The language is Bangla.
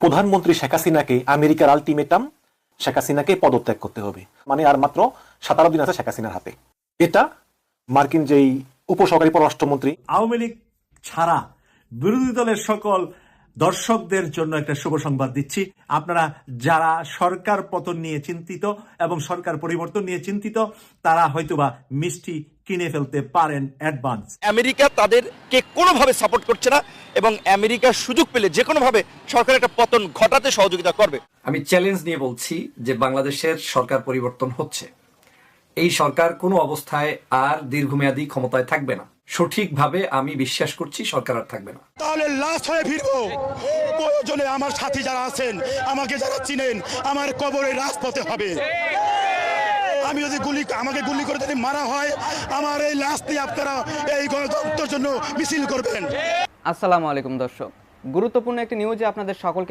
প্রধানমন্ত্রী শেখ হাসিনাকে আমেরিকার আলটিমেটাম, শেখ হাসিনাকে পদত্যাগ করতে হবে। মানে আর মাত্র 17 দিন আছে শেখ হাসিনার হাতে। এটা মার্কিন যেই উপসহকারী পররাষ্ট্রমন্ত্রী, আওয়ামী লীগ ছাড়া বিরোধী দলের সকল দর্শকদের জন্য একটা শুভ সংবাদ দিচ্ছি। আপনারা যারা সরকার পতন নিয়ে চিন্তিত এবং সরকার পরিবর্তন নিয়ে চিন্তিত, তারা হয়তোবা মিষ্টি কিনে ফেলতে পারেন অ্যাডভান্স। আমেরিকা তাদেরকে কোনোভাবে সাপোর্ট করছে না এবং আমেরিকা সুযোগ পেলে যে কোনোভাবে সরকার একটা পতন ঘটাতে সহযোগিতা করবে। আমি চ্যালেঞ্জ নিয়ে বলছি যে বাংলাদেশের সরকার পরিবর্তন হচ্ছে। এই সরকার কোনো অবস্থায় আর দীর্ঘমেয়াদী ক্ষমতায় থাকবে না। সঠিকভাবে আমি বিশ্বাস করছি সরকার আর থাকবে না। তাহলে লাশ হয়ে ফিরবো। প্রয়োজনে আমার সাথী যারা আছেন, আমাকে যারা চিনেন, আমার কবরে রাজপথে হবে। আমি যদি আমাকে গুলি করে যদি মারা হয়, আমার এই লাশ দিয়ে আপনারা এই গণতন্ত্রের জন্য মিছিল করবেন। আসসালামু আলাইকুম দর্শক, গুরুত্বপূর্ণ একটি নিউজে আপনাদের সকলকে